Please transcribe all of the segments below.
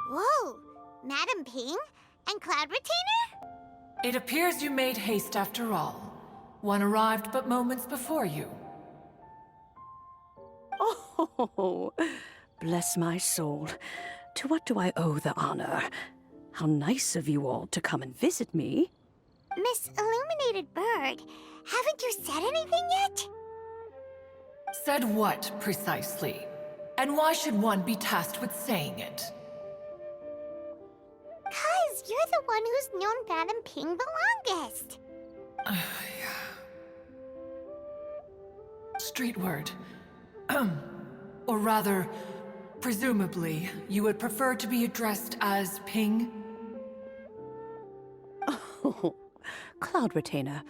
Whoa! Madam Ping? And Cloud Retainer? It appears you made haste after all. One arrived but moments before you. Oh, bless my soul. To what do I owe the honor? How nice of you all to come and visit me. Miss Illuminated Bird, haven't you said anything yet? Said what, precisely? And why should one be tasked with saying it? 'Cause you're the one who's known Madam Ping the longest. Street word. Or rather, presumably, you would prefer to be addressed as Ping? Oh, Cloud Retainer,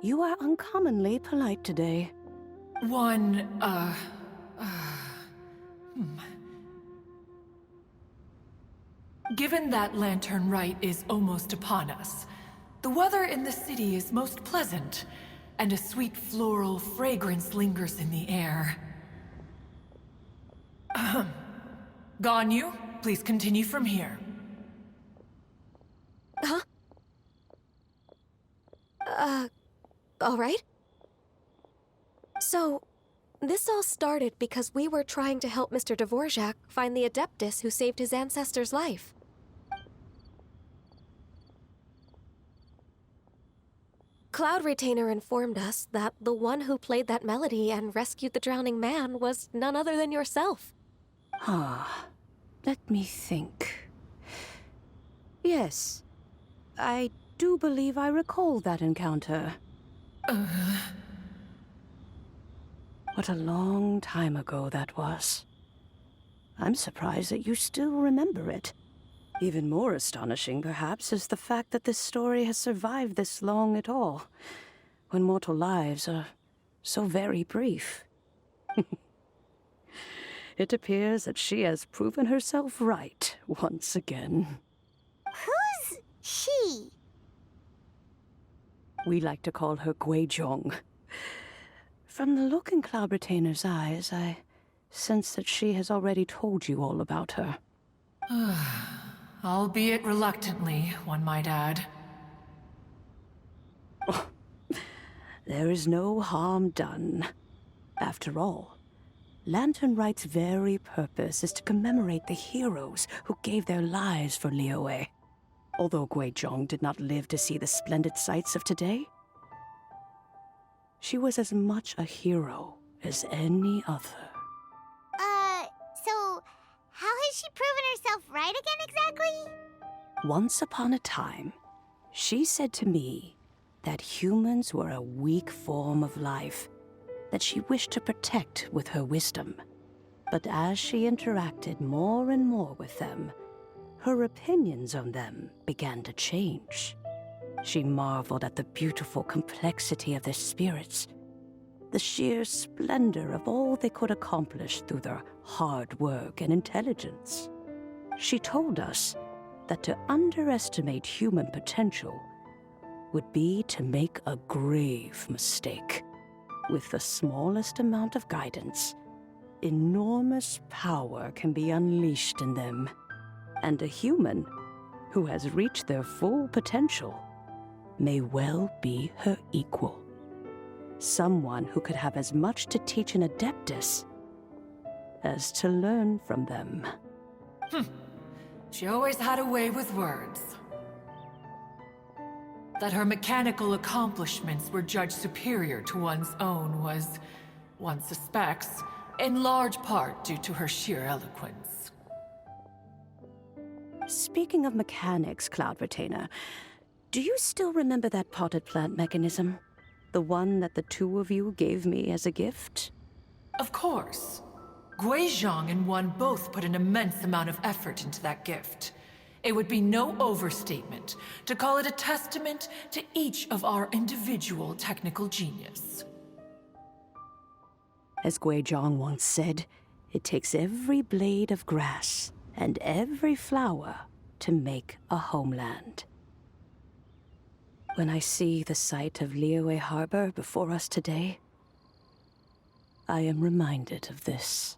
you are uncommonly polite today. Given that Lantern Rite is almost upon us, the weather in the city is most pleasant, and a sweet floral fragrance lingers in the air. Ganyu, please continue from here. Huh? All right. So, this all started because we were trying to help Mr. Dvorak find the Adeptus who saved his ancestor's life. Cloud Retainer informed us that the one who played that melody and rescued the drowning man was none other than yourself. Ah, let me think. Yes, I do believe I recall that encounter. What a long time ago that was. I'm surprised that you still remember it. Even more astonishing, perhaps, is the fact that this story has survived this long at all, when mortal lives are so very brief. It appears that she has proven herself right once again. Who's she? We like to call her Guizhong. From the look in Cloud Retainer's eyes, I sense that she has already told you all about her. Albeit reluctantly, one might add. There is no harm done. After all, Lantern Rite's very purpose is to commemorate the heroes who gave their lives for Liyue. Although Guizhong did not live to see the splendid sights of today, she was as much a hero as any other. So how has she proven herself right again exactly? Once upon a time, she said to me that humans were a weak form of life that she wished to protect with her wisdom. But as she interacted more and more with them, her opinions on them began to change. She marveled at the beautiful complexity of their spirits, the sheer splendor of all they could accomplish through their hard work and intelligence. She told us that to underestimate human potential would be to make a grave mistake. With the smallest amount of guidance, enormous power can be unleashed in them. And a human who has reached their full potential may well be her equal. Someone who could have as much to teach an Adeptus as to learn from them. She always had a way with words. That her mechanical accomplishments were judged superior to one's own was, one suspects, in large part due to her sheer eloquence. Speaking of mechanics, Cloud Retainer, do you still remember that potted plant mechanism? The one that the two of you gave me as a gift? Of course. Guizhong and one both put an immense amount of effort into that gift. It would be no overstatement to call it a testament to each of our individual technical genius. As Guizhong once said, it takes every blade of grass and every flower to make a homeland. When I see the sight of Liyue Harbor before us today, I am reminded of this.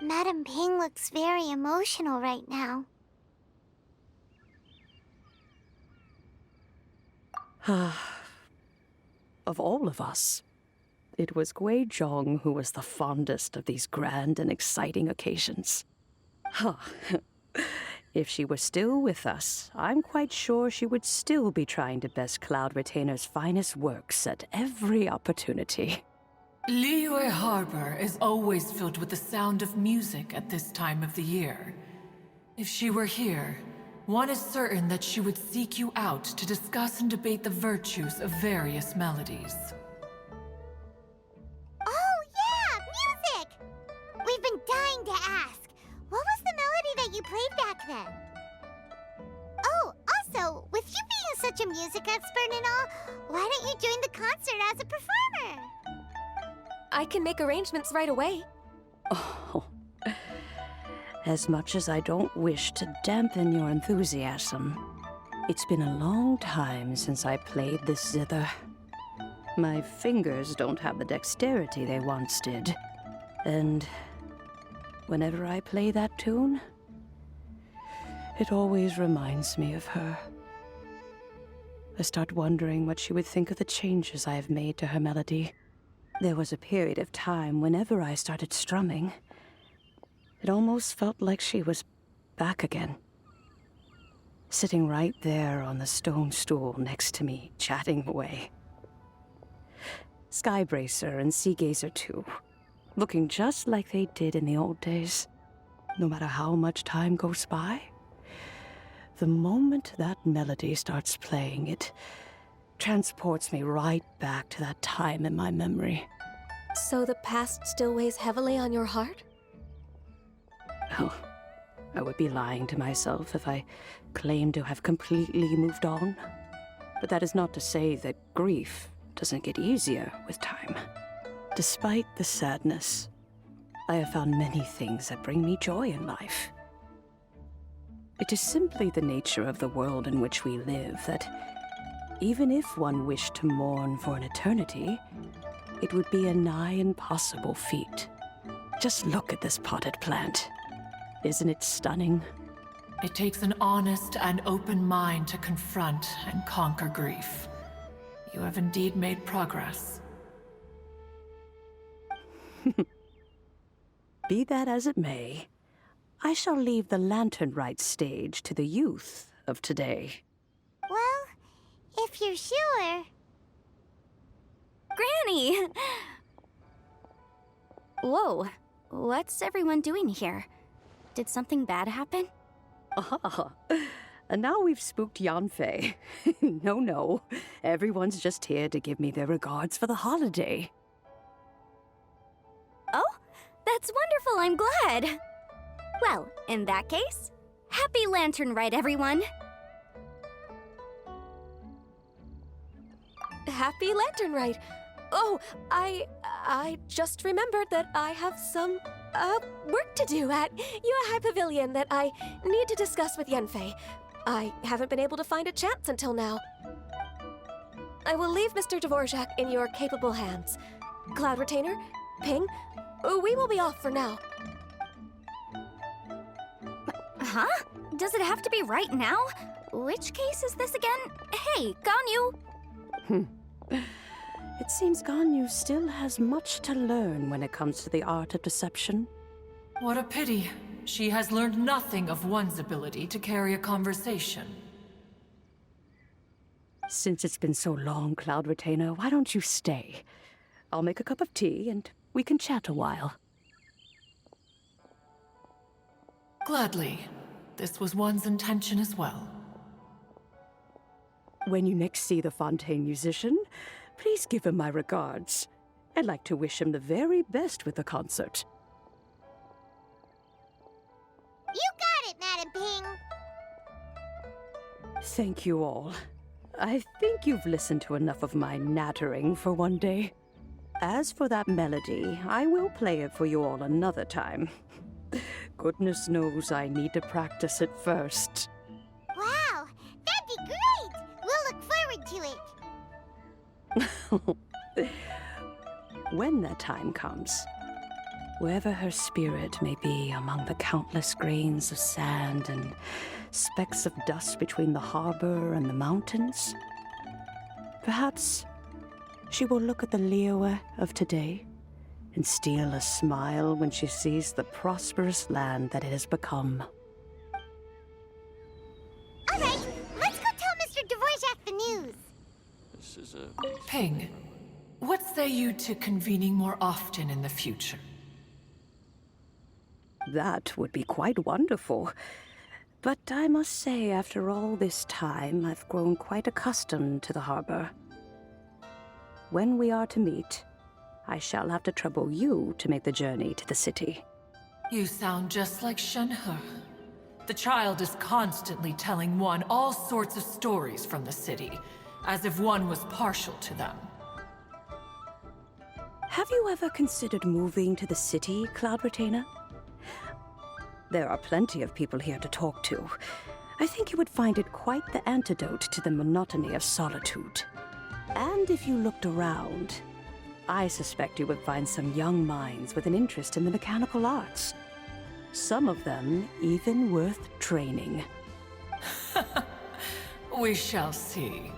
Madam Ping looks very emotional right now. Of all of us, it was Guizhong who was the fondest of these grand and exciting occasions. If she were still with us, I'm quite sure she would still be trying to best Cloud Retainer's finest works at every opportunity. Liyue Harbor is always filled with the sound of music at this time of the year. If she were here, one is certain that she would seek you out to discuss and debate the virtues of various melodies. Oh, yeah! Music! We've been dying to ask. What was the melody that you played back then? Oh, also, with you being such a music expert and all, why don't you join the concert as a performer? I can make arrangements right away. Oh, as much as I don't wish to dampen your enthusiasm, it's been a long time since I played this zither. My fingers don't have the dexterity they once did, and whenever I play that tune, it always reminds me of her. I start wondering what she would think of the changes I have made to her melody. There was a period of time whenever I started strumming, it almost felt like she was back again. Sitting right there on the stone stool next to me, chatting away. Skybracer and Seagazer too, looking just like they did in the old days. No matter how much time goes by, the moment that melody starts playing, it transports me right back to that time in my memory. So the past still weighs heavily on your heart? Well, I would be lying to myself if I claimed to have completely moved on. But that is not to say that grief doesn't get easier with time. Despite the sadness, I have found many things that bring me joy in life. It is simply the nature of the world in which we live that even if one wished to mourn for an eternity, it would be a nigh impossible feat. Just look at this potted plant. Isn't it stunning? It takes an honest and open mind to confront and conquer grief. You have indeed made progress. Be that as it may, I shall leave the lantern rite stage to the youth of today. Well, if you're sure. Granny! Whoa, what's everyone doing here? Did something bad happen? Ah, and now we've spooked Yanfei. No, everyone's just here to give me their regards for the holiday. Oh, that's wonderful, I'm glad. Well, in that case, happy Lantern Rite, everyone. Happy Lantern Rite! Oh, I just remembered that I have some, work to do at Yuehai Pavilion that I need to discuss with Yanfei. I haven't been able to find a chance until now. I will leave Mr. Dvorak in your capable hands. Cloud Retainer, Ping, we will be off for now. Huh? Does it have to be right now? Which case is this again? Hey, Ganyu! It seems Ganyu still has much to learn when it comes to the art of deception. What a pity. She has learned nothing of one's ability to carry a conversation. Since it's been so long, Cloud Retainer, why don't you stay? I'll make a cup of tea and we can chat a while. Gladly. This was one's intention as well. When you next see the Fontaine musician, please give him my regards. I'd like to wish him the very best with the concert. You got it, Madam Ping. Thank you all. I think you've listened to enough of my nattering for one day. As for that melody, I will play it for you all another time. Goodness knows I need to practice it first. Wow, that'd be great. We'll look forward to it. When that time comes, wherever her spirit may be among the countless grains of sand and specks of dust between the harbor and the mountains, Perhaps she will look at the Liyue of today and steal a smile when she sees the prosperous land that it has become. All right, let's go tell Mr. Dvorak the news. Ping, what say you to convening more often in the future? That would be quite wonderful. But I must say, after all this time, I've grown quite accustomed to the harbor. When we are to meet, I shall have to trouble you to make the journey to the city. You sound just like Shenhe. The child is constantly telling one all sorts of stories from the city, as if one was partial to them. Have you ever considered moving to the city, Cloud Retainer? There are plenty of people here to talk to. I think you would find it quite the antidote to the monotony of solitude. And if you looked around, I suspect you would find some young minds with an interest in the mechanical arts. Some of them even worth training. We shall see.